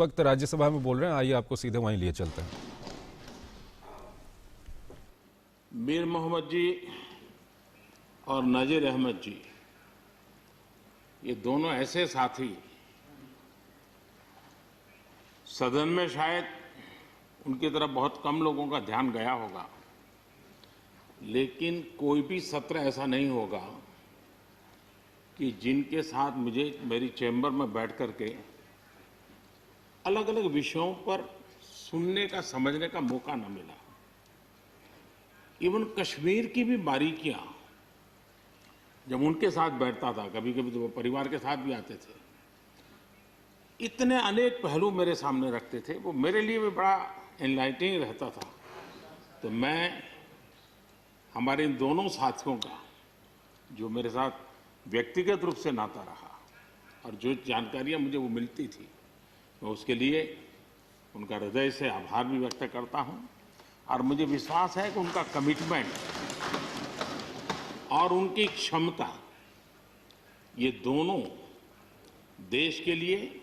वक्त राज्यसभा में बोल रहे हैं, आइए आपको सीधे वहीं लिए चलते हैं। मीर मोहम्मद जी और नजीर अहमद जी, ये दोनों ऐसे साथी सदन में शायद उनकी तरफ बहुत कम लोगों का ध्यान गया होगा, लेकिन कोई भी सत्र ऐसा नहीं होगा कि जिनके साथ मुझे मेरी चैम्बर में बैठ करके अलग अलग विषयों पर सुनने का, समझने का मौका न मिला। इवन कश्मीर की भी बारीकियां जब उनके साथ बैठता था, कभी कभी तो वो परिवार के साथ भी आते थे, इतने अनेक पहलू मेरे सामने रखते थे, वो मेरे लिए भी बड़ा एनलाइटनिंग रहता था। तो मैं हमारे इन दोनों साथियों का, जो मेरे साथ व्यक्तिगत रूप से नाता रहा और जो जानकारियां मुझे वो मिलती थी, मैं उसके लिए उनका हृदय से आभार भी व्यक्त करता हूं। और मुझे विश्वास है कि उनका कमिटमेंट और उनकी क्षमता, ये दोनों देश के लिए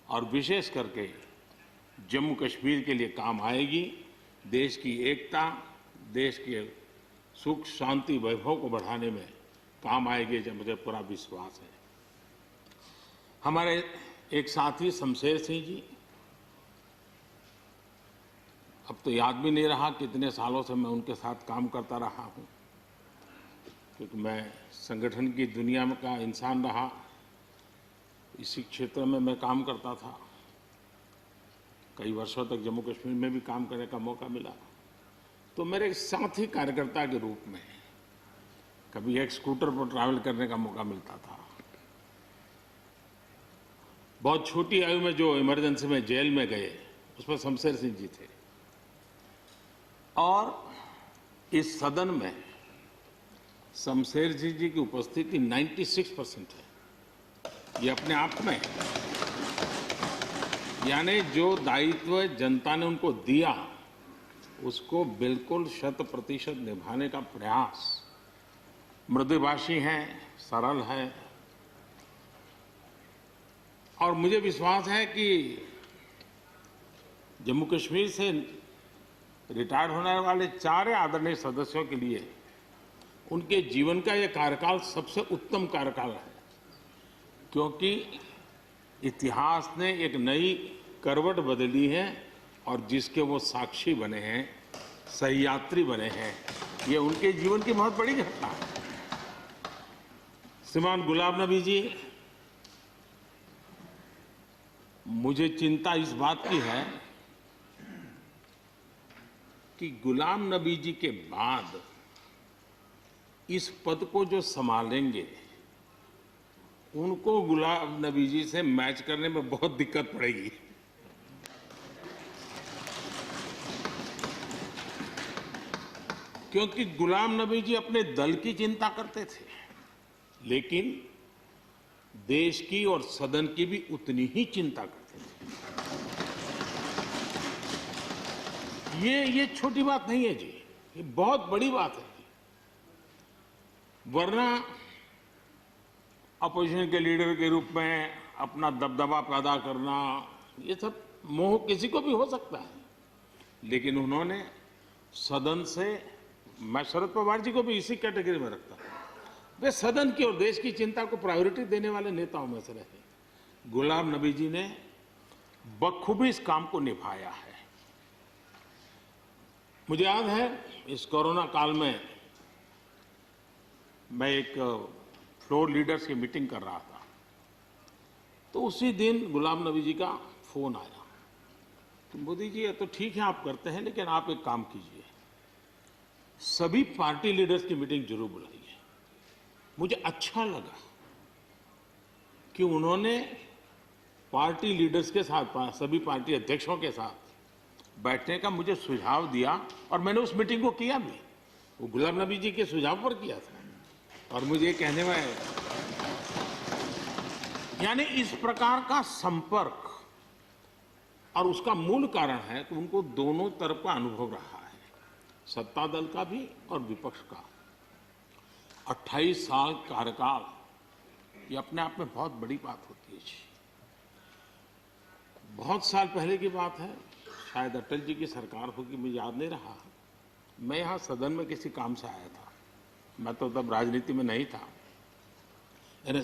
और विशेष करके जम्मू कश्मीर के लिए काम आएगी। देश की एकता, देश के सुख शांति वैभव को बढ़ाने में काम आएगी, जब मुझे पूरा विश्वास है। हमारे एक साथी शमशेर सिंह जी, अब तो याद भी नहीं रहा कितने सालों से मैं उनके साथ काम करता रहा हूं, क्योंकि मैं संगठन की दुनिया में का इंसान रहा, इसी क्षेत्र में मैं काम करता था। कई वर्षों तक जम्मू कश्मीर में भी काम करने का मौका मिला। तो मेरे साथी कार्यकर्ता के रूप में कभी एक स्कूटर पर ट्रैवल करने का मौका मिलता था। बहुत छोटी आयु में जो इमरजेंसी में जेल में गए, उसमें शमशेर सिंह जी थे। और इस सदन में शमशेर सिंह जी की उपस्थिति 96% है। ये अपने आप में, यानी जो दायित्व जनता ने उनको दिया, उसको बिल्कुल 100% निभाने का प्रयास। मृदुभाषी हैं, सरल है, और मुझे विश्वास है कि जम्मू कश्मीर से रिटायर होने वाले 4 आदरणीय सदस्यों के लिए उनके जीवन का यह कार्यकाल सबसे उत्तम कार्यकाल है, क्योंकि इतिहास ने एक नई करवट बदली है और जिसके वो साक्षी बने हैं, सहयात्री बने हैं। ये उनके जीवन की बहुत बड़ी घटना है। श्रीमान गुलाम नबी जी, मुझे चिंता इस बात की है कि गुलाम नबी जी के बाद इस पद को जो संभालेंगे, उनको गुलाम नबी जी से मैच करने में बहुत दिक्कत पड़ेगी। क्योंकि गुलाम नबी जी अपने दल की चिंता करते थे, लेकिन देश की और सदन की भी उतनी ही चिंता करते थे। ये छोटी बात नहीं है जी, ये बहुत बड़ी बात है। वरना अपोजिशन के लीडर के रूप में अपना दबदबा पैदा करना, ये सब मोह किसी को भी हो सकता है, लेकिन उन्होंने सदन से, मैं शरद पवार जी को भी इसी कैटेगरी में रखता हूं, वे सदन की और देश की चिंता को प्रायोरिटी देने वाले नेताओं में से रहे। गुलाम नबी जी ने बखूबी इस काम को निभाया है। मुझे याद है, इस कोरोना काल में मैं एक फ्लोर लीडर्स की मीटिंग कर रहा था, तो उसी दिन गुलाम नबी जी का फोन आया कि मोदी जी, ये तो ठीक है आप करते हैं, लेकिन आप एक काम कीजिए, सभी पार्टी लीडर्स की मीटिंग जरूर बुलाइए। मुझे अच्छा लगा कि उन्होंने पार्टी लीडर्स के साथ, सभी पार्टी अध्यक्षों के साथ बैठने का मुझे सुझाव दिया, और मैंने उस मीटिंग को किया भी। वो गुलाम नबी जी के सुझाव पर किया था। और मुझे कहने में, यानी इस प्रकार का संपर्क, और उसका मूल कारण है कि उनको दोनों तरफ का अनुभव रहा है, सत्ता दल का भी और विपक्ष का। 28 साल कार्यकाल, ये अपने आप में बहुत बड़ी बात होती है। बहुत साल पहले की बात है, शायद अटल जी की सरकार होगी, मुझे याद नहीं रहा। मैं यहाँ सदन में किसी काम से आया था, मैं तो तब राजनीति में नहीं था, यानी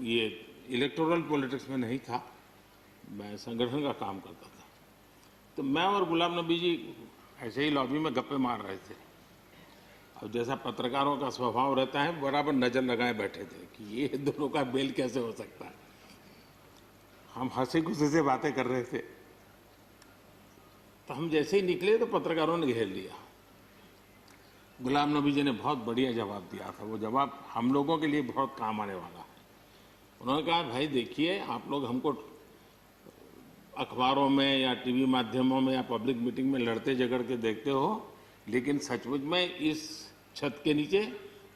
ये इलेक्टोरल पॉलिटिक्स में नहीं था, मैं संगठन का काम करता था। तो मैं और गुलाम नबी जी ऐसे ही लॉबी में गप्पे मार रहे थे। अब जैसा पत्रकारों का स्वभाव रहता है, बराबर नजर लगाए बैठे थे कि ये दोनों का मेल कैसे हो सकता है। हम हंसी खुशी से बातें कर रहे थे, तो हम जैसे ही निकले तो पत्रकारों ने घेर लिया। गुलाम नबी जी ने बहुत बढ़िया जवाब दिया था। वो जवाब हम लोगों के लिए बहुत काम आने वाला है। उन्होंने कहा, भाई देखिए, आप लोग हमको अखबारों में या टीवी माध्यमों में या पब्लिक मीटिंग में लड़ते झगड़ के देखते हो, लेकिन सचमुच में इस छत के नीचे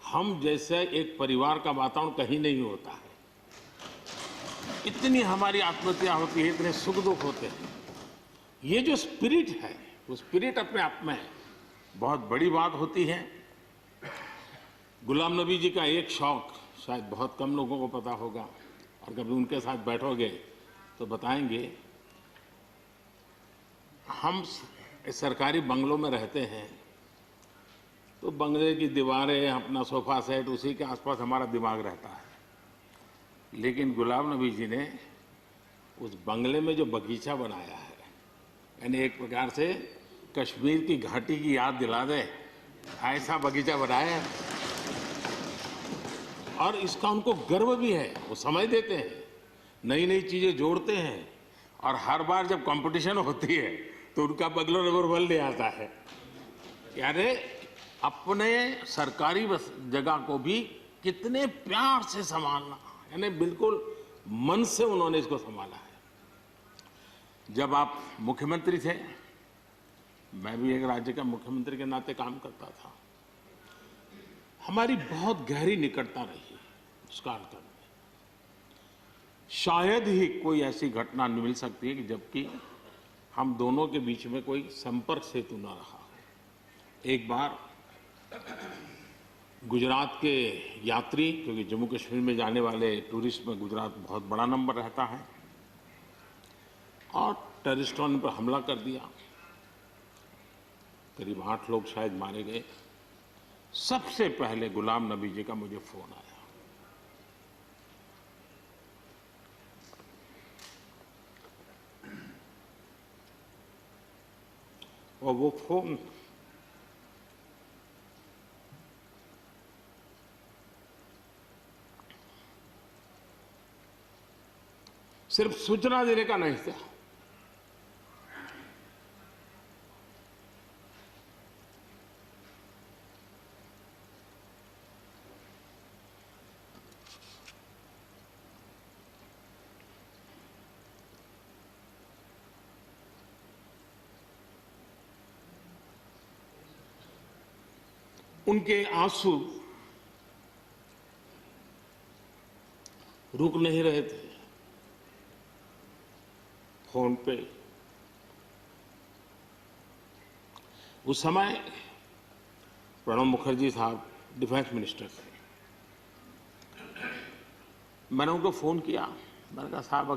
हम जैसे एक परिवार का वातावरण कहीं नहीं होता है। इतनी हमारी आत्महत्या होती है, इतने सुख दुख होते हैं। ये जो स्पिरिट है, वो स्पिरिट अपने आप में बहुत बड़ी बात होती है। गुलाम नबी जी का एक शौक शायद बहुत कम लोगों को पता होगा, और कभी उनके साथ बैठोगे तो बताएंगे। हम सरकारी बंगलों में रहते हैं, तो बंगले की दीवारें, अपना सोफा सेट, उसी के आसपास हमारा दिमाग रहता है। लेकिन गुलाम नबी जी ने उस बंगले में जो बगीचा बनाया है, यानी एक प्रकार से कश्मीर की घाटी की याद दिला दे, ऐसा बगीचा बनाया है। और इसका उनको गर्व भी है। वो समय देते हैं, नई नई चीजें जोड़ते हैं, और हर बार जब कंपटीशन होती है तो उनका बंगला नंबर 1 ले आता है। यानी अपने सरकारी जगह को भी कितने प्यार से संभालना, यानी बिल्कुल मन से उन्होंने इसको संभाला है। जब आप मुख्यमंत्री थे, मैं भी एक राज्य का मुख्यमंत्री के नाते काम करता था, हमारी बहुत गहरी निकटता रही उस कालखंड में। शायद ही कोई ऐसी घटना मिल सकती है कि जबकि हम दोनों के बीच में कोई संपर्क सेतु न रहा हो। एक बार गुजरात के यात्री, क्योंकि जम्मू कश्मीर में जाने वाले टूरिस्ट में गुजरात बहुत बड़ा नंबर रहता है, और टेररिस्टों ने पर हमला कर दिया। करीब 8 लोग शायद मारे गए। सबसे पहले गुलाम नबी जी का मुझे फोन आया। और वो फोन सिर्फ सूचना देने का नहीं था, उनके आंसू रुक नहीं रहे थे। फोन पे उस समय प्रणब मुखर्जी साहब डिफेंस मिनिस्टर थे। मैंने उनको फोन किया, मैंने कहा, साहब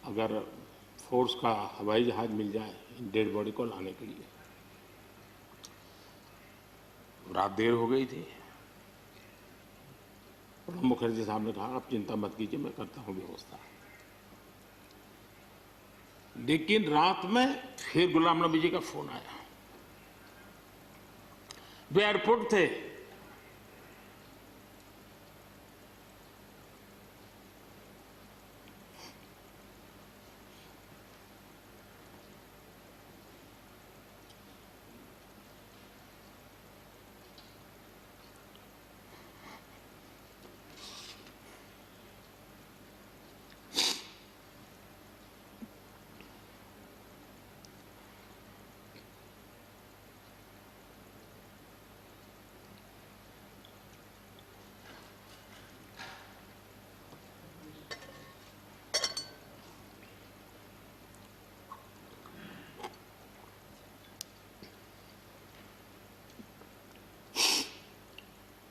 अगर फोर्स का हवाई जहाज मिल जाए डेड बॉडी को लाने के लिए। रात देर हो गई थी। प्रणब मुखर्जी साहब ने कहा, आप चिंता मत कीजिए, मैं करता हूं व्यवस्था। लेकिन रात में फिर गुलाम नबी जी का फोन आया। वे एयरपोर्ट थे।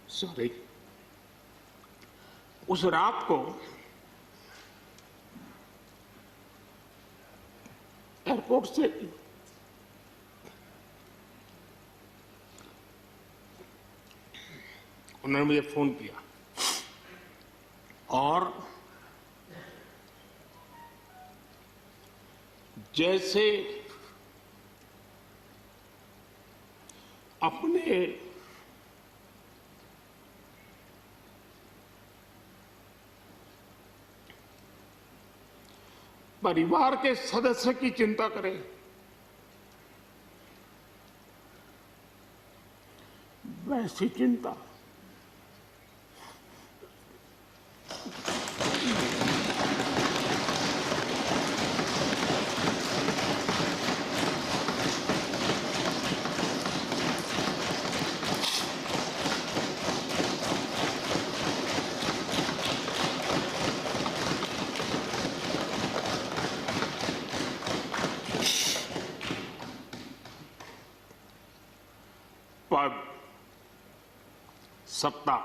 सॉरी, उस रात को एयरपोर्ट से उन्होंने मुझे फोन किया और जैसे अपने परिवार के सदस्य की चिंता करें, वैसी चिंता पद, सत्ता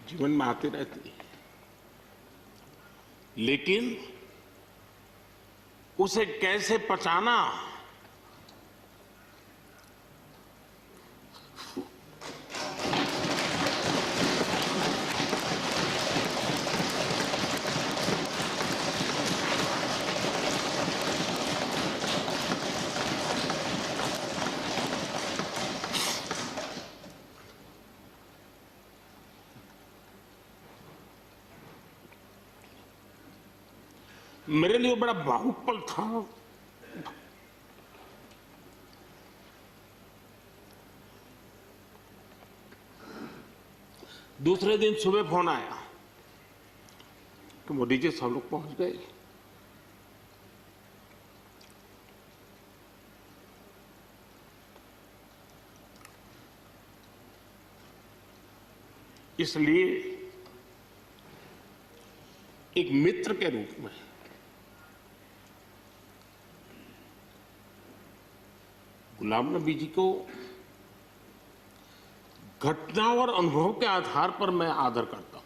जीवन में आती रहती है, लेकिन उसे कैसे पचाना, मेरे लिए बड़ा भावुक पल था। दूसरे दिन सुबह फोन आया कि मोदी जी सब लोग पहुंच गए। इसलिए एक मित्र के रूप में गुलाम नबी जी को घटना और अनुभव के आधार पर मैं आदर करता हूं।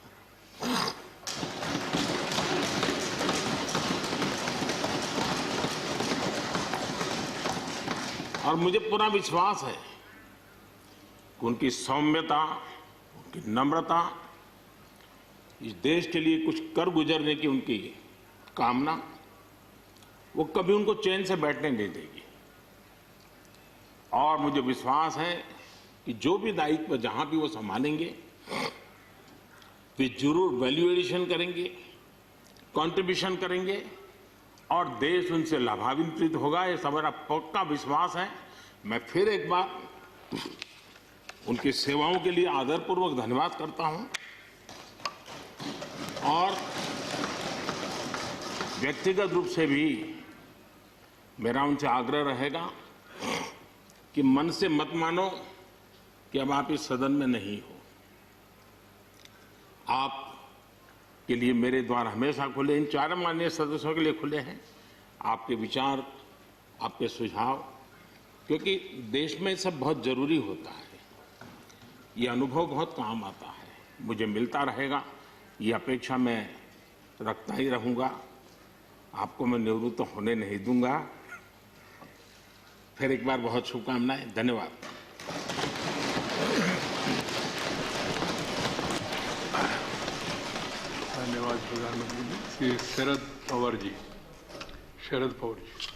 और मुझे पूरा विश्वास है कि उनकी सौम्यता, उनकी नम्रता, इस देश के लिए कुछ कर गुजरने की उनकी कामना, वो कभी उनको चैन से बैठने नहीं देगी। और मुझे विश्वास है कि जो भी दायित्व जहां भी वो संभालेंगे, वे जरूर वैल्यू एडिशन करेंगे, कंट्रीब्यूशन करेंगे और देश उनसे लाभान्वित होगा। ये सब मेरा पक्का विश्वास है। मैं फिर एक बार उनकी सेवाओं के लिए आदरपूर्वक धन्यवाद करता हूं और व्यक्तिगत रूप से भी मेरा उनसे आग्रह रहेगा कि मन से मत मानो कि अब आप इस सदन में नहीं हो। आप के लिए मेरे द्वार हमेशा खुले, इन चारों माननीय सदस्यों के लिए खुले हैं। आपके विचार, आपके सुझाव, क्योंकि देश में सब बहुत जरूरी होता है। ये अनुभव बहुत काम आता है, मुझे मिलता रहेगा, ये अपेक्षा मैं रखता ही रहूंगा। आपको मैं निवृत्त होने नहीं दूंगा। फिर एक बार बहुत शुभकामनाएं, धन्यवाद। धन्यवाद प्रधानमंत्री जी। श्री शरद पवार जी। शरद पवार जी।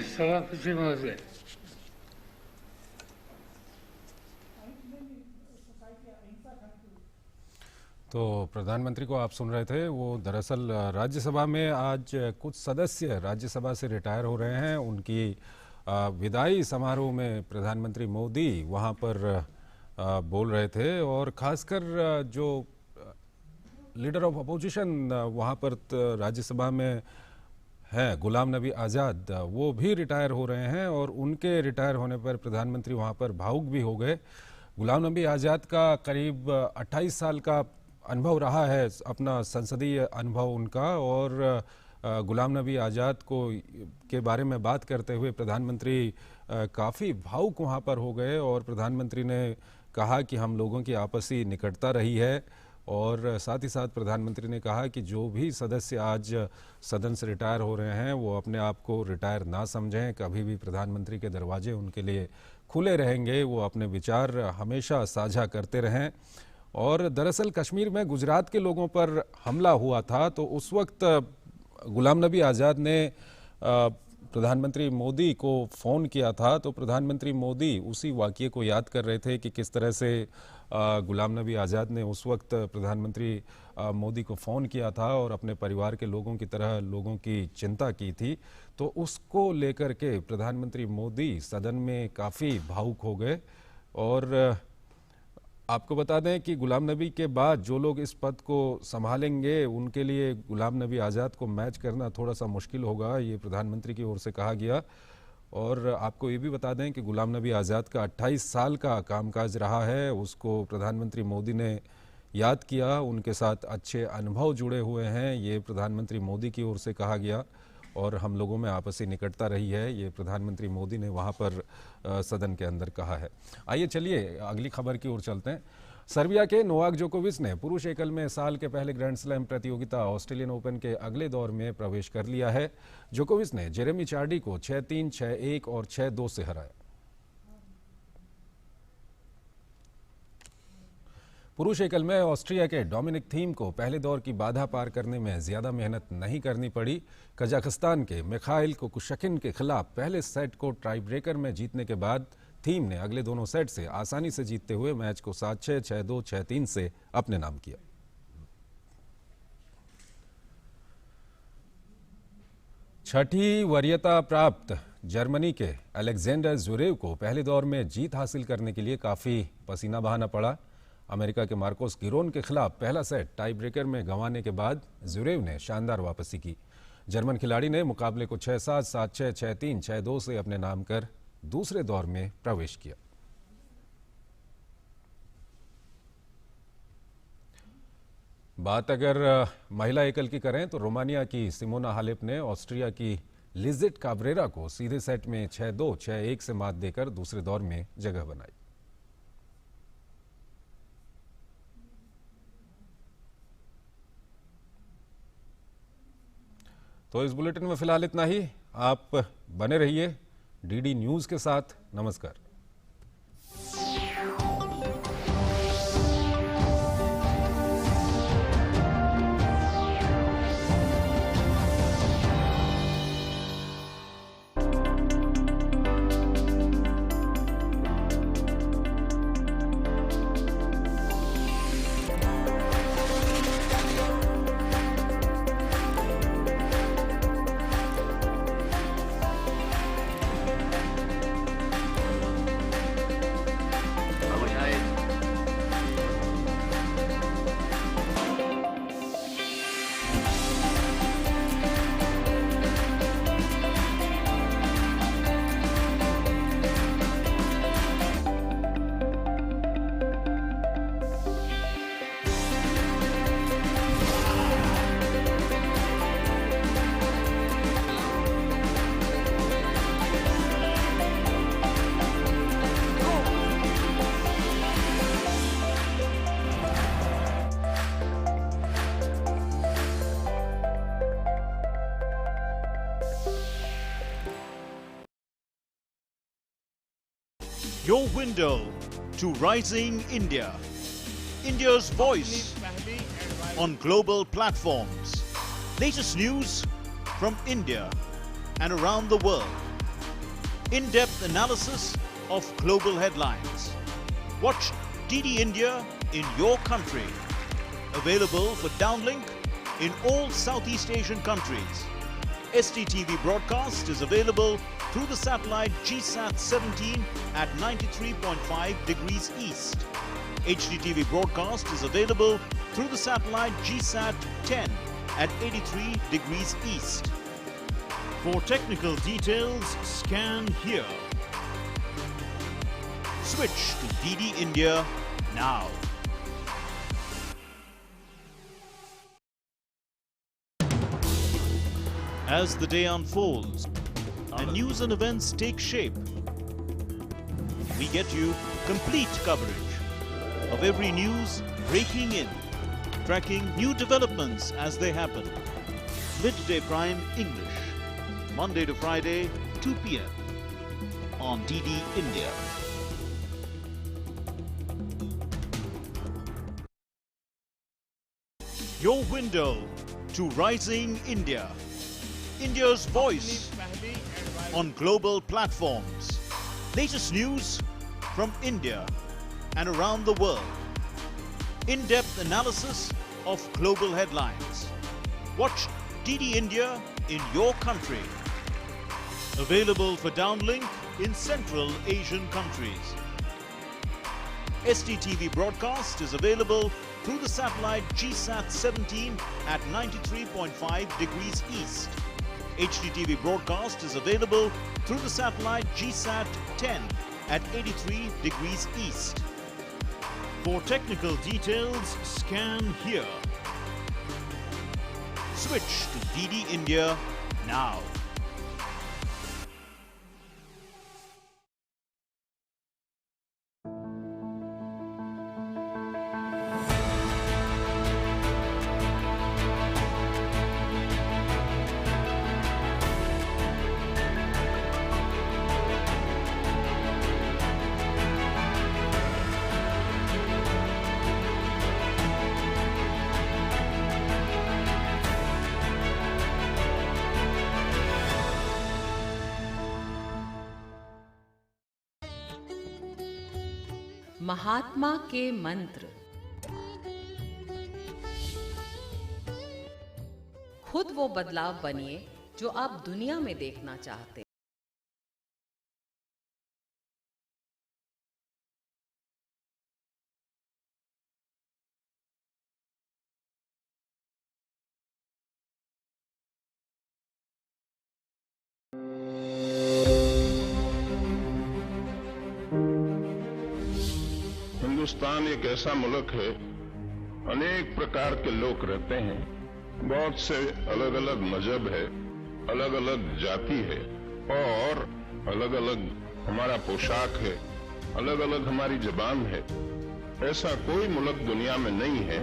सभापति महोदय, तो प्रधानमंत्री को आप सुन रहे थे। वो दरअसल राज्यसभा में आज कुछ सदस्य राज्यसभा से रिटायर हो रहे हैं, उनकी विदाई समारोह में प्रधानमंत्री मोदी वहां पर बोल रहे थे और खासकर जो लीडर ऑफ अपोजिशन वहां पर राज्यसभा में हैं, गुलाम नबी आज़ाद, वो भी रिटायर हो रहे हैं और उनके रिटायर होने पर प्रधानमंत्री वहां पर भावुक भी हो गए। गुलाम नबी आज़ाद का करीब 28 साल का अनुभव रहा है, अपना संसदीय अनुभव उनका, और गुलाम नबी आज़ाद के बारे में बात करते हुए प्रधानमंत्री काफ़ी भावुक वहाँ पर हो गए और प्रधानमंत्री ने कहा कि हम लोगों की आपसी निकटता रही है और साथ ही साथ प्रधानमंत्री ने कहा कि जो भी सदस्य आज सदन से रिटायर हो रहे हैं वो अपने आप को रिटायर ना समझें, कभी भी प्रधानमंत्री के दरवाजे उनके लिए खुले रहेंगे, वो अपने विचार हमेशा साझा करते रहें। और दरअसल कश्मीर में गुजरात के लोगों पर हमला हुआ था तो उस वक्त गुलाम नबी आज़ाद ने प्रधानमंत्री मोदी को फ़ोन किया था, तो प्रधानमंत्री मोदी उसी वाक़ये को याद कर रहे थे कि किस तरह से गुलाम नबी आज़ाद ने उस वक्त प्रधानमंत्री मोदी को फ़ोन किया था और अपने परिवार के लोगों की तरह लोगों की चिंता की थी। तो उसको लेकर के प्रधानमंत्री मोदी सदन में काफ़ी भावुक हो गए। और आपको बता दें कि गुलाम नबी के बाद जो लोग इस पद को संभालेंगे उनके लिए गुलाम नबी आज़ाद को मैच करना थोड़ा सा मुश्किल होगा, ये प्रधानमंत्री की ओर से कहा गया। और आपको ये भी बता दें कि गुलाम नबी आज़ाद का 28 साल का कामकाज रहा है, उसको प्रधानमंत्री मोदी ने याद किया, उनके साथ अच्छे अनुभव जुड़े हुए हैं, ये प्रधानमंत्री मोदी की ओर से कहा गया। और हम लोगों में आपसी निकटता रही है, ये प्रधानमंत्री मोदी ने वहाँ पर सदन के अंदर कहा है। आइए चलिए अगली खबर की ओर चलते हैं। सर्बिया के नोवाक जोकोविच ने पुरुष एकल में साल के पहले ग्रैंड स्लैम प्रतियोगिता ऑस्ट्रेलियन ओपन के अगले दौर में प्रवेश कर लिया है। जोकोविच ने जेरेमी चार्डी को 6-3, 6-1 और 6-2 से हराया। पुरुष एकल में ऑस्ट्रिया के डोमिनिक थीम को पहले दौर की बाधा पार करने में ज्यादा मेहनत नहीं करनी पड़ी। कजाकिस्तान के मिखाइल कुकुशकिन के खिलाफ पहले सेट को टाई ब्रेकर में जीतने के बाद थीम ने अगले दोनों सेट से आसानी से जीतते हुए मैच को 7-6, 6-2, 6-3 से अपने नाम किया। छठी वरीयता प्राप्त जर्मनी के अलेक्जेंडर ज़्वेरेव को पहले दौर में जीत हासिल करने के लिए काफ़ी पसीना बहाना पड़ा। अमेरिका के मार्कोस गिरोन के खिलाफ पहला सेट टाई ब्रेकर में गंवाने के बाद ज़्वेरेव ने शानदार वापसी की। जर्मन खिलाड़ी ने मुकाबले को 6-7, 7-6, 6-3, 6-2 से अपने नाम कर दूसरे दौर में प्रवेश किया। बात अगर महिला एकल की करें तो रोमानिया की सिमोना हालेप ने ऑस्ट्रिया की लिजिट काब्रेरा को सीधे सेट में 6-2, 6-1 से मात देकर दूसरे दौर में जगह बनाई। तो इस बुलेटिन में फिलहाल इतना ही। आप बने रहिए डीडी न्यूज़ के साथ। नमस्कार। Your window to rising India. India's voice on global platforms. Latest news from India and around the world. In-depth analysis of global headlines. Watch DD India in your country. Available for downlink in all Southeast Asian countries. STTV broadcast is available through the satellite GSAT 17 at 93.5 degrees east. HDTV broadcast is available through the satellite GSAT 10 at 83 degrees east. For technical details, scan here. Switch to DD India now. as the day unfolds and news and events take shape. We get you complete coverage of every news breaking in, tracking new developments as they happen. Midday Prime English, Monday to Friday, 2 p.m. on DD India. Your window to rising India. India's voice on global platforms. Latest news from India and around the world. In-depth analysis of global headlines. Watch DD India in your country. Available for downlink in Central Asian countries. STTV broadcast is available through the satellite GSAT 17 at 93.5 degrees east. HDTV broadcast is available through the satellite GSAT 10 at 83 degrees east. For technical details, scan here. Switch to DD India now. महात्मा के मंत्र। खुद वो बदलाव बनिए जो आप दुनिया में देखना चाहते हैं। हिंदुस्तान एक ऐसा मुल्क है, अनेक प्रकार के लोग रहते हैं, बहुत से अलग अलग मजहब है, अलग अलग जाति है और अलग अलग हमारा पोशाक है, अलग अलग हमारी जबान है। ऐसा कोई मुल्क दुनिया में नहीं है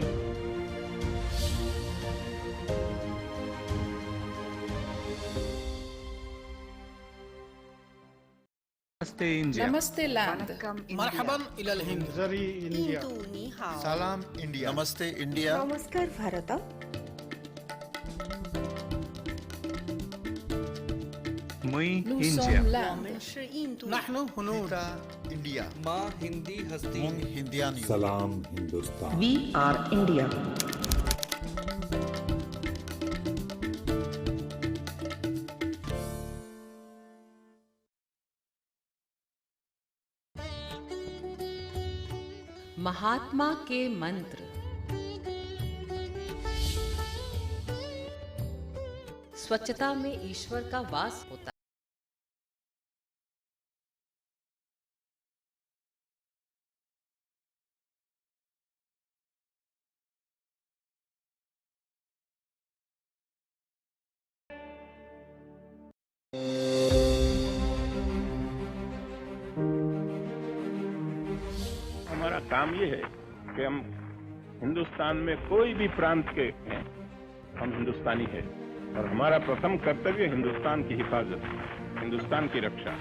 नमस्ते इंडिया। नमस्ते लैंड। मरहबन इलल हिंद। जरी इंडिया। सलाम इंडिया। नमस्ते इंडिया। नमस्कार भारत। मुई इंडिया। नहनु हुनूर इंडिया। माँ हिंदी हस्ती। मुंग हिंदियानी। सलाम Hindustan. We are India. Mahatma के मंत्र। स्वच्छता में ईश्वर का वास होता है। हमारा काम ये है कि हम हिंदुस्तान में कोई भी प्रांत के हैं, हम हिंदुस्तानी हैं और हमारा प्रथम कर्तव्य हिंदुस्तान की हिफाजत, हिंदुस्तान की रक्षा।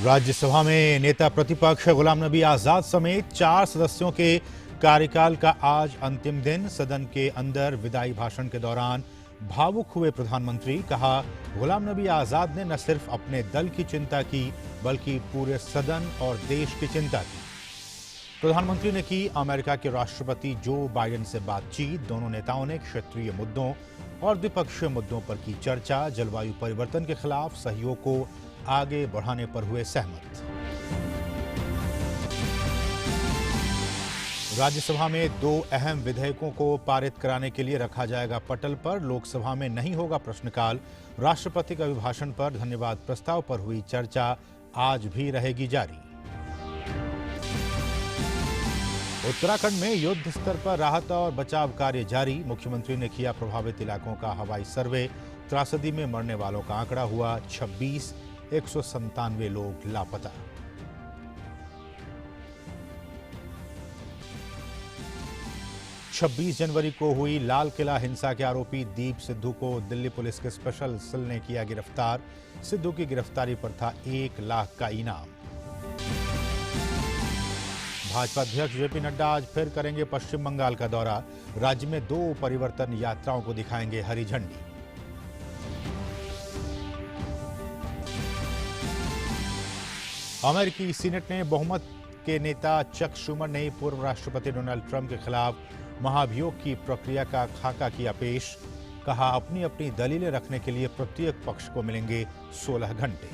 राज्यसभा में नेता प्रतिपक्ष गुलाम नबी आजाद समेत 4 सदस्यों के कार्यकाल का आज अंतिम दिन। सदन के अंदर विदाई भाषण के दौरान भावुक हुए प्रधानमंत्री। कहा, गुलाम नबी आजाद ने न सिर्फ अपने दल की चिंता की बल्कि पूरे सदन और देश की चिंता की। प्रधानमंत्री ने की अमेरिका के राष्ट्रपति जो बाइडेन से बातचीत। दोनों नेताओं ने क्षेत्रीय मुद्दों और द्विपक्षीय मुद्दों पर की चर्चा। जलवायु परिवर्तन के खिलाफ सहयोग को आगे बढ़ाने पर हुए सहमत। राज्यसभा में 2 अहम विधेयकों को पारित कराने के लिए रखा जाएगा पटल पर। लोकसभा में नहीं होगा प्रश्नकाल। राष्ट्रपति का अभिभाषण पर धन्यवाद प्रस्ताव पर हुई चर्चा आज भी रहेगी जारी। उत्तराखंड में युद्ध स्तर पर राहत और बचाव कार्य जारी। मुख्यमंत्री ने किया प्रभावित इलाकों का हवाई सर्वे। त्रासदी में मरने वालों का आंकड़ा हुआ 26, 197 लोग लापता। छब्बीस जनवरी को हुई लाल किला हिंसा के आरोपी दीप सिद्धू को दिल्ली पुलिस के स्पेशल सेल ने किया गिरफ्तार। सिद्धू की गिरफ्तारी पर था 1 लाख का इनाम। भाजपा अध्यक्ष जेपी नड्डा आज फिर करेंगे पश्चिम बंगाल का दौरा। राज्य में 2 परिवर्तन यात्राओं को दिखाएंगे हरी झंडी। अमेरिकी सीनेट ने बहुमत के नेता चक शूमर ने पूर्व राष्ट्रपति डोनाल्ड ट्रंप के खिलाफ महाभियोग की प्रक्रिया का खाका किया पेश। कहा, अपनी अपनी दलीलें रखने के लिए प्रत्येक पक्ष को मिलेंगे 16 घंटे।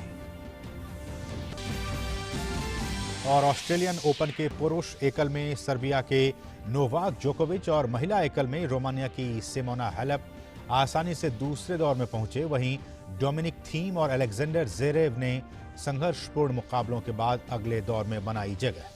और ऑस्ट्रेलियन ओपन के पुरुष एकल में सर्बिया के नोवाक जोकोविच और महिला एकल में रोमानिया की सिमोना हालेप आसानी से दूसरे दौर में पहुंचे। वहीं डोमिनिक थीम और अलेक्जेंडर ज़वेरेव ने संघर्षपूर्ण मुकाबलों के बाद अगले दौर में बनाई जगह।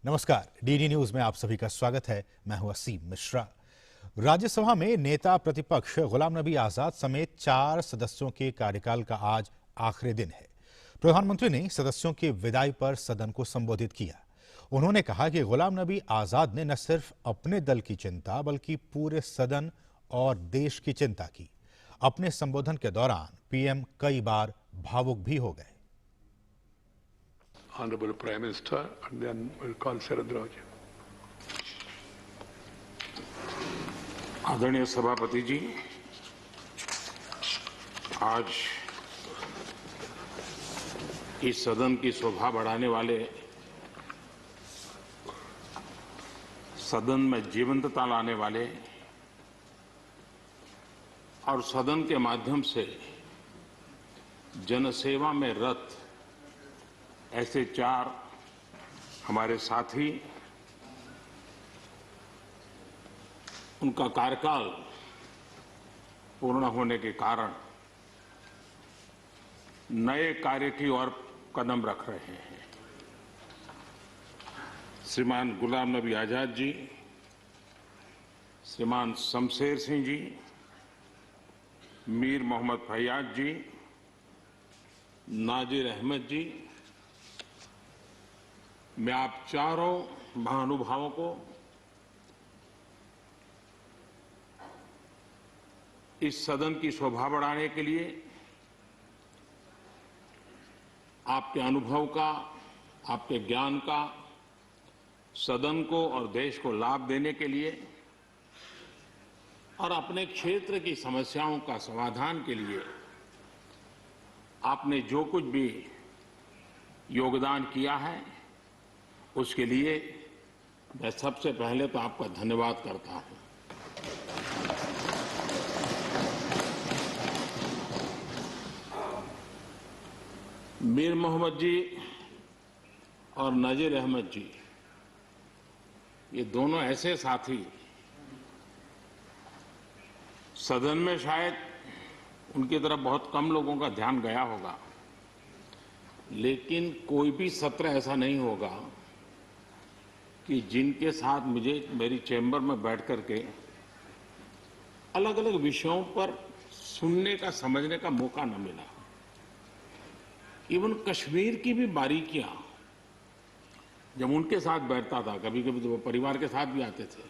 नमस्कार, डीडी न्यूज में आप सभी का स्वागत है। मैं हूं असीम मिश्रा। राज्यसभा में नेता प्रतिपक्ष गुलाम नबी आजाद समेत 4 सदस्यों के कार्यकाल का आज आखिरी दिन है। प्रधानमंत्री ने सदस्यों की विदाई पर सदन को संबोधित किया। उन्होंने कहा कि गुलाम नबी आजाद ने न सिर्फ अपने दल की चिंता बल्कि पूरे सदन और देश की चिंता की। अपने संबोधन के दौरान पीएम कई बार भावुक भी हो गए। Honorable Prime Minister, and then we'll call Sharad Rao ji. आदरणीय सभापति जी, आज इस सदन की शोभा बढ़ाने वाले, सदन में जीवंतता लाने वाले और सदन के माध्यम से जनसेवा में रत ऐसे 4 हमारे साथी, उनका कार्यकाल पूर्ण होने के कारण नए कार्य की ओर कदम रख रहे हैं। श्रीमान गुलाम नबी आजाद जी, श्रीमान शमशेर सिंह जी, मीर मोहम्मद फैयाज जी, नाजिर अहमद जी, मैं आप चारों महानुभावों को इस सदन की शोभा बढ़ाने के लिए, आपके अनुभव का, आपके ज्ञान का सदन को और देश को लाभ देने के लिए और अपने क्षेत्र की समस्याओं का समाधान के लिए आपने जो कुछ भी योगदान किया है, उसके लिए मैं सबसे पहले तो आपका धन्यवाद करता हूं। मीर मोहम्मद जी और नाजिर अहमद जी, ये दोनों ऐसे साथी, सदन में शायद उनकी तरफ बहुत कम लोगों का ध्यान गया होगा, लेकिन कोई भी सत्र ऐसा नहीं होगा कि जिनके साथ मुझे मेरी चैम्बर में बैठ करके अलग अलग विषयों पर सुनने का, समझने का मौका न मिला। इवन कश्मीर की भी बारीकियां जब उनके साथ बैठता था, कभी कभी तो वो परिवार के साथ भी आते थे,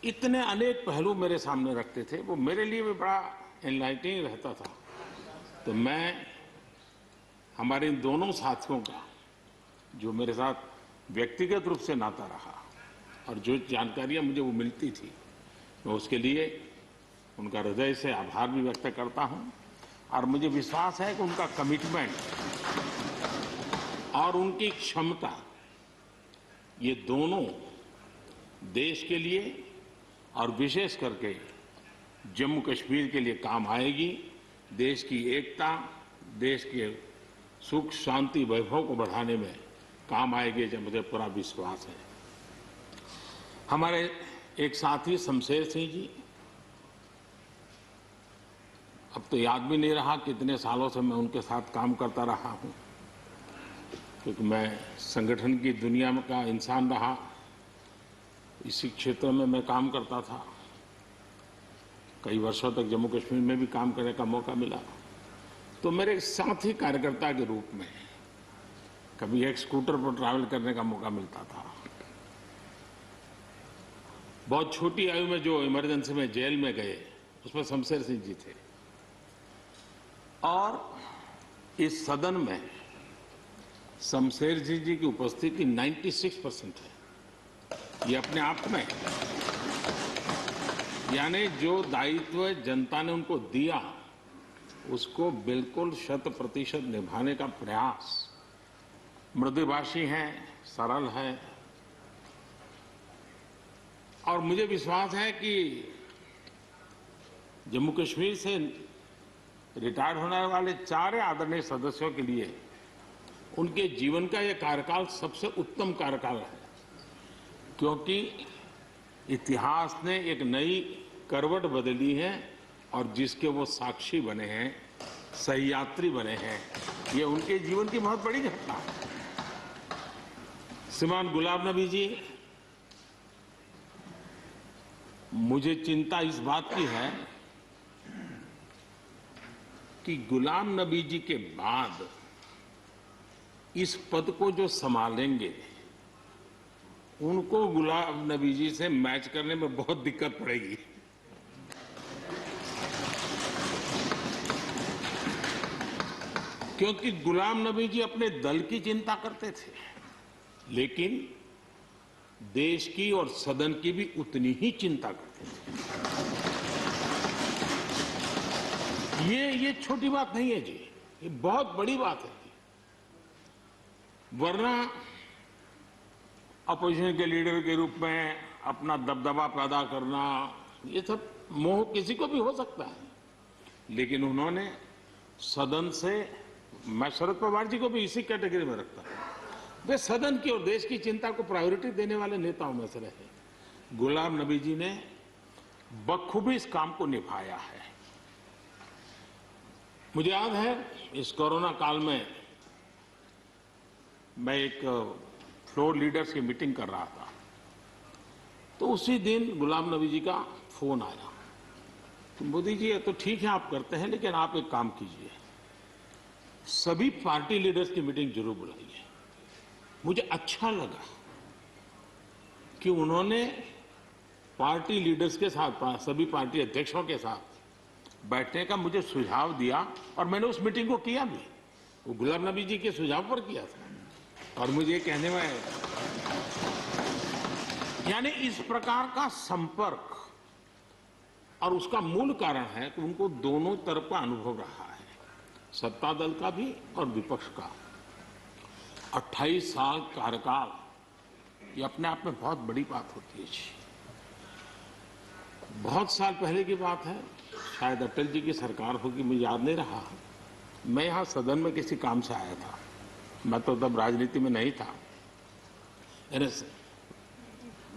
इतने अनेक पहलू मेरे सामने रखते थे, वो मेरे लिए भी बड़ा एनलाइटनिंग रहता था। तो मैं हमारे इन दोनों साथियों का, जो मेरे साथ व्यक्तिगत रूप से नाता रहा और जो जानकारियां मुझे वो मिलती थी, मैं उसके लिए उनका हृदय से आभार भी व्यक्त करता हूं। और मुझे विश्वास है कि उनका कमिटमेंट और उनकी क्षमता, ये दोनों देश के लिए और विशेष करके जम्मू कश्मीर के लिए काम आएगी, देश की एकता, देश के सुख शांति वैभव को बढ़ाने में काम आएगी, जो मुझे पूरा विश्वास है। हमारे एक साथी शमशेर सिंह जी, अब तो याद भी नहीं रहा कितने सालों से मैं उनके साथ काम करता रहा हूं, क्योंकि मैं संगठन की दुनिया में का इंसान रहा, इसी क्षेत्र में मैं काम करता था। कई वर्षों तक जम्मू कश्मीर में भी काम करने का मौका मिला। तो मेरे साथी कार्यकर्ता के रूप में कभी एक स्कूटर पर ट्रैवल करने का मौका मिलता था। बहुत छोटी आयु में जो इमरजेंसी में जेल में गए, उसमें शमशेर सिंह जी थे। और इस सदन में शमशेर सिंह जी की उपस्थिति 96% है। ये अपने आप में, यानी जो दायित्व जनता ने उनको दिया उसको बिल्कुल 100% निभाने का प्रयास। मृदुभाषी हैं, सरल है, और मुझे विश्वास है कि जम्मू कश्मीर से रिटायर होने वाले 4 आदरणीय सदस्यों के लिए उनके जीवन का यह कार्यकाल सबसे उत्तम कार्यकाल है, क्योंकि इतिहास ने एक नई करवट बदली है और जिसके वो साक्षी बने हैं, सहयात्री बने हैं। ये उनके जीवन की बहुत बड़ी घटना है। श्रीमान गुलाम नबी जी, मुझे चिंता इस बात की है कि गुलाम नबी जी के बाद इस पद को जो संभालेंगे उनको गुलाम नबी जी से मैच करने में बहुत दिक्कत पड़ेगी। क्योंकि गुलाम नबी जी अपने दल की चिंता करते थे, लेकिन देश की और सदन की भी उतनी ही चिंता करते थे। ये छोटी बात नहीं है जी, ये बहुत बड़ी बात है। वरना अपोजिशन के लीडर के रूप में अपना दबदबा पैदा करना, ये सब मोह किसी को भी हो सकता है, लेकिन उन्होंने सदन से, मैं शरद पवार जी को भी इसी कैटेगरी में रखता हूं, वे सदन की और देश की चिंता को प्रायोरिटी देने वाले नेताओं में से रहे। गुलाम नबी जी ने बखूबी इस काम को निभाया है। मुझे याद है इस कोरोना काल में मैं एक फ्लोर लीडर्स की मीटिंग कर रहा था, तो उसी दिन गुलाम नबी जी का फोन आया। तो मोदी जी, ये तो ठीक है आप करते हैं, लेकिन आप एक काम कीजिए, सभी पार्टी लीडर्स की मीटिंग जरूर बुलाइए। मुझे अच्छा लगा कि उन्होंने पार्टी लीडर्स के साथ, सभी पार्टी अध्यक्षों के साथ बैठने का मुझे सुझाव दिया, और मैंने उस मीटिंग को किया भी। वो गुलाम नबी जी के सुझाव पर किया था। और मुझे कहने में, यानी इस प्रकार का संपर्क, और उसका मूल कारण है कि उनको दोनों तरफ का अनुभव रहा है, सत्ता दल का भी और विपक्ष का। 28 साल कार्यकाल, ये अपने आप में बहुत बड़ी बात होती है जी। बहुत साल पहले की बात है, शायद अटल जी की सरकार होगी, मुझे याद नहीं रहा। मैं यहाँ सदन में किसी काम से आया था, मैं तो तब राजनीति में नहीं था,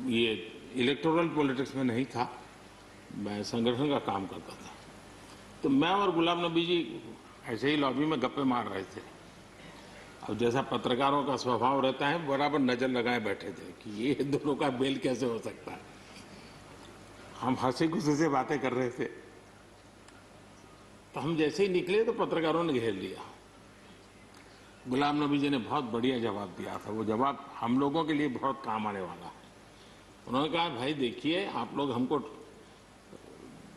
ये इलेक्टोरल पॉलिटिक्स में नहीं था, मैं संगठन का काम करता था। तो मैं और गुलाम नबी जी ऐसे ही लॉबी में गप्पे मार रहे थे। अब जैसा पत्रकारों का स्वभाव रहता है, बराबर नजर लगाए बैठे थे कि ये दोनों का मेल कैसे हो सकता है। हम हंसी खुशी से बातें कर रहे थे, तो हम जैसे ही निकले तो पत्रकारों ने घेर लिया। गुलाम नबी जी ने बहुत बढ़िया जवाब दिया था। वो जवाब हम लोगों के लिए बहुत काम आने वाला है। उन्होंने कहा, भाई देखिए, आप लोग हमको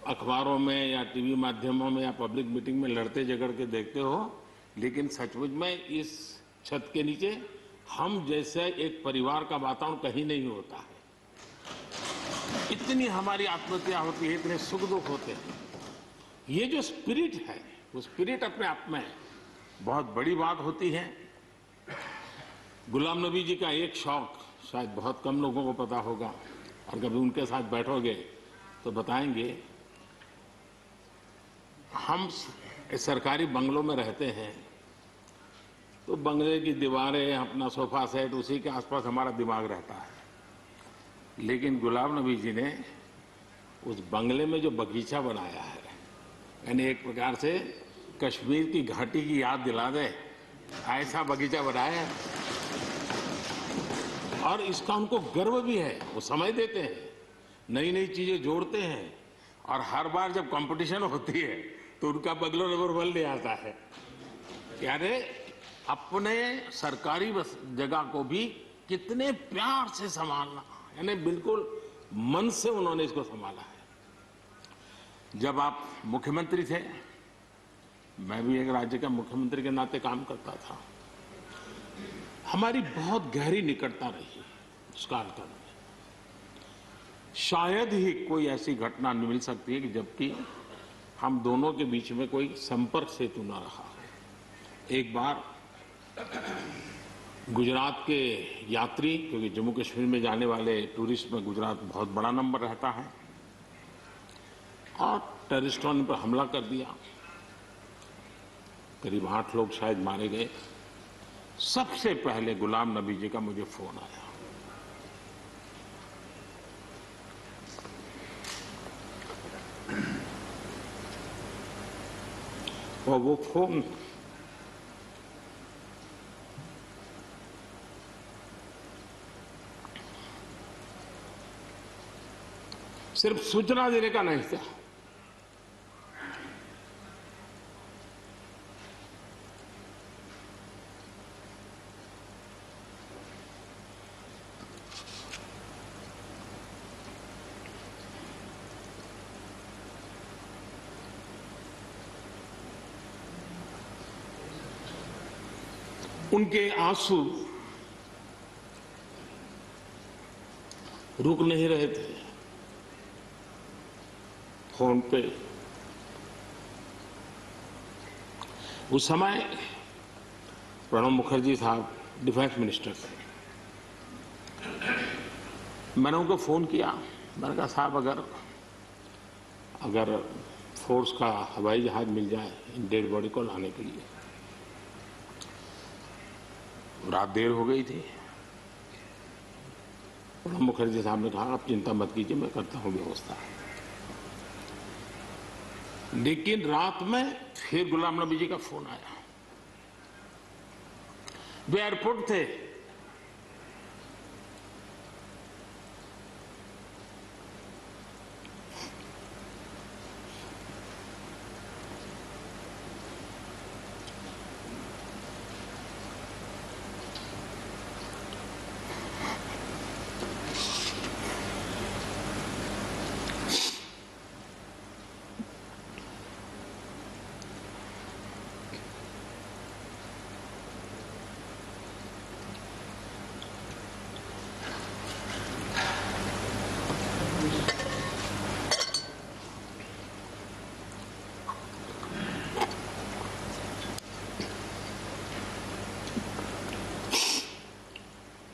अखबारों में या टीवी माध्यमों में या पब्लिक मीटिंग में लड़ते झगड़ के देखते हो, लेकिन सचमुच में इस छत के नीचे हम जैसे एक परिवार का वातावरण कहीं नहीं होता है। इतनी हमारी आत्महत्या होती है, इतने सुख दुख होते हैं। ये जो स्पिरिट है, वो स्पिरिट अपने आप में बहुत बड़ी बात होती है। गुलाम नबी जी का एक शौक शायद बहुत कम लोगों को पता होगा, और कभी उनके साथ बैठोगे तो बताएंगे, हम इस सरकारी बंगलों में रहते हैं तो बंगले की दीवारें, अपना सोफा सेट, उसी के आसपास हमारा दिमाग रहता है। लेकिन गुलाम नबी जी ने उस बंगले में जो बगीचा बनाया है, यानी एक प्रकार से कश्मीर की घाटी की याद दिला दे, ऐसा बगीचा बनाया है। और इसका उनको गर्व भी है। वो समय देते हैं, नई नई चीजें जोड़ते हैं, और हर बार जब कंपटीशन होती है तो उनका बंगलो नंबर 1 ले आता है। यानी अपने सरकारी जगह को भी कितने प्यार से संभालना, यानी बिल्कुल मन से उन्होंने इसको संभाला है। जब आप मुख्यमंत्री थे, मैं भी एक राज्य का मुख्यमंत्री के नाते काम करता था, हमारी बहुत गहरी निकटता रही उस कालखंड में। शायद ही कोई ऐसी घटना मिल सकती है कि जबकि हम दोनों के बीच में कोई संपर्क सेतु न रहा हो। एक बार गुजरात के यात्री, क्योंकि जम्मू कश्मीर में जाने वाले टूरिस्ट में गुजरात बहुत बड़ा नंबर रहता है, और टेररिस्टों ने पर हमला कर दिया। करीब 8 लोग शायद मारे गए। सबसे पहले गुलाम नबी जी का मुझे फोन आया, और वो फोन सिर्फ सूचना देने का नहीं था, उनके आंसू रुक नहीं रहे थे। फोन पे उस समय प्रणब मुखर्जी साहब डिफेंस मिनिस्टर थे। मैंने उनको फोन किया, मैंने कहा साहब अगर फोर्स का हवाई जहाज मिल जाए इन डेड बॉडी को लाने के लिए। रात देर हो गई थी। प्रणब मुखर्जी साहब ने कहा आप चिंता मत कीजिए, मैं करता हूं व्यवस्था। लेकिन रात में फिर गुलाम नबी जी का फोन आया। वे एयरपोर्ट थे,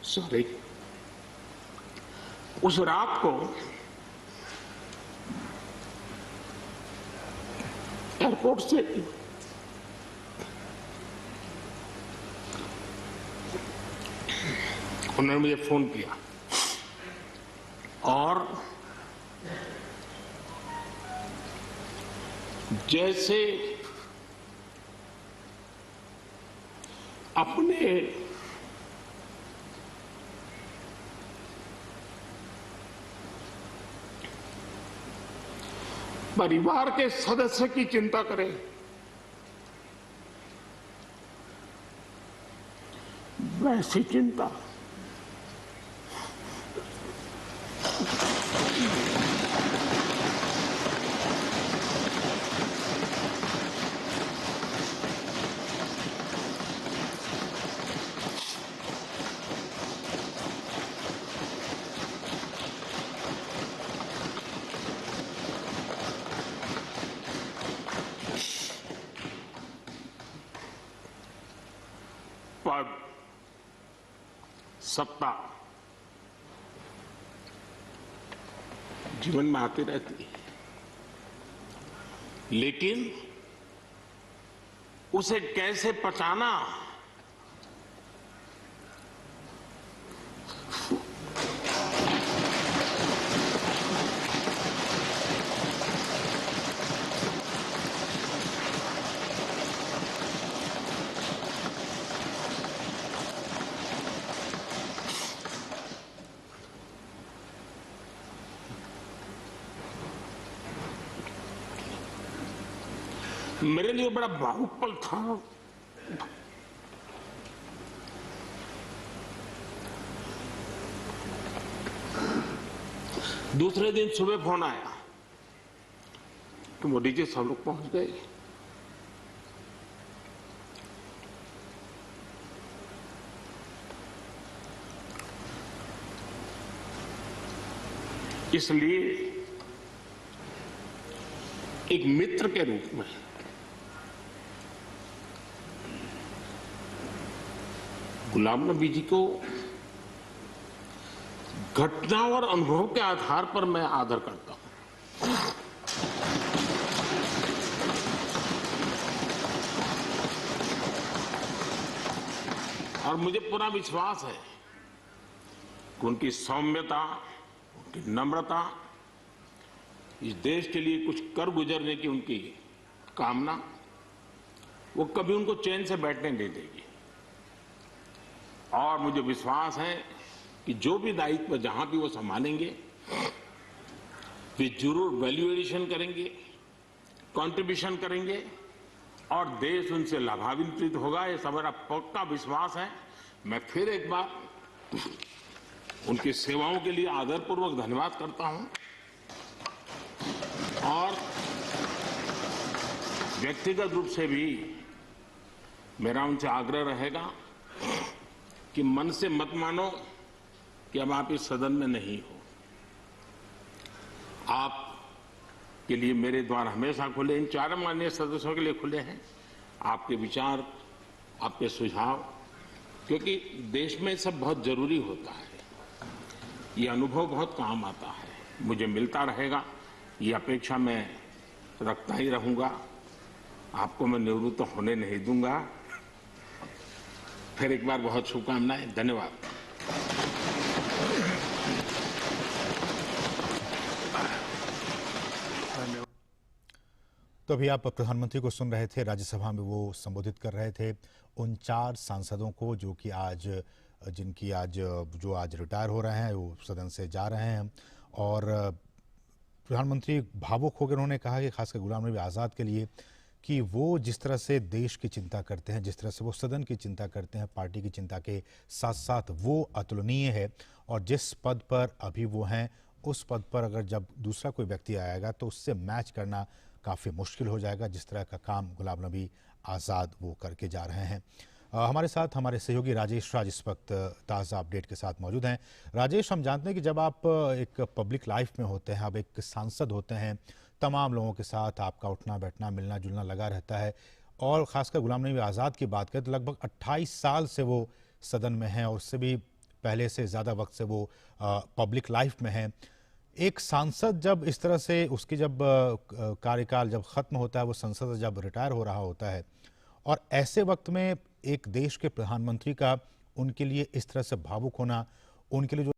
सॉरी, उस रात को एयरपोर्ट से उन्होंने मुझे फोन किया और जैसे अपने परिवार के सदस्य की चिंता करें, वैसी चिंता पद, सत्ता जीवन में आती रहती है, लेकिन उसे कैसे पचाना, मेरे लिए बड़ा भावुक पल था। दूसरे दिन सुबह फोन आया कि मोदी जी सब लोग पहुंच गए। इसलिए एक मित्र के रूप में गुलाम नबी जी को घटना और अनुभव के आधार पर मैं आदर करता हूं। और मुझे पूरा विश्वास है कि उनकी सौम्यता, उनकी नम्रता, इस देश के लिए कुछ कर गुजरने की उनकी कामना, वो कभी उनको चैन से बैठने नहीं देगी। और मुझे विश्वास है कि जो भी दायित्व जहां भी वो संभालेंगे, वे जरूर वैल्यू एडिशन करेंगे, कंट्रीब्यूशन करेंगे और देश उनसे लाभान्वित होगा। ये सब मेरा पक्का विश्वास है। मैं फिर एक बार उनकी सेवाओं के लिए आदरपूर्वक धन्यवाद करता हूं और व्यक्तिगत रूप से भी मेरा उनसे आग्रह रहेगा कि मन से मत मानो कि अब आप इस सदन में नहीं हो। आप के लिए मेरे द्वार हमेशा खुले, इन चारों माननीय सदस्यों के लिए खुले हैं। आपके विचार, आपके सुझाव, क्योंकि देश में सब बहुत जरूरी होता है। ये अनुभव बहुत काम आता है, मुझे मिलता रहेगा, ये अपेक्षा मैं रखता ही रहूंगा। आपको मैं निवृत्त होने नहीं दूंगा। फिर एक बार बहुत शुभकामनाएं, धन्यवाद। तो अभी आप प्रधानमंत्री को सुन रहे थे। राज्यसभा में वो संबोधित कर रहे थे उन 4 सांसदों को जो कि आज रिटायर हो रहे हैं, वो सदन से जा रहे हैं। और प्रधानमंत्री भावुक होकर उन्होंने कहा कि खासकर गुलाम नबी आज़ाद के लिए कि वो जिस तरह से देश की चिंता करते हैं, जिस तरह से वो सदन की चिंता करते हैं, पार्टी की चिंता के साथ साथ, वो अतुलनीय है। और जिस पद पर अभी वो हैं, उस पद पर अगर जब दूसरा कोई व्यक्ति आएगा तो उससे मैच करना काफ़ी मुश्किल हो जाएगा। जिस तरह का काम गुलाम नबी आज़ाद वो करके जा रहे हैं। हमारे साथ हमारे सहयोगी राजेश राज इस वक्त ताज़ा अपडेट के साथ मौजूद हैं। राजेश, हम जानते हैं कि जब आप एक पब्लिक लाइफ में होते हैं, आप एक सांसद होते हैं, तमाम लोगों के साथ आपका उठना बैठना, मिलना जुलना लगा रहता है। और ख़ासकर गुलाम नबी आज़ाद की बात करें तो लगभग 28 साल से वो सदन में हैं और उससे भी पहले से ज़्यादा वक्त से वो पब्लिक लाइफ में हैं। एक सांसद जब इस तरह से उसकी जब कार्यकाल जब ख़त्म होता है, वो संसद से जब रिटायर हो रहा होता है, और ऐसे वक्त में एक देश के प्रधानमंत्री का उनके लिए इस तरह से भावुक होना, उनके लिए जो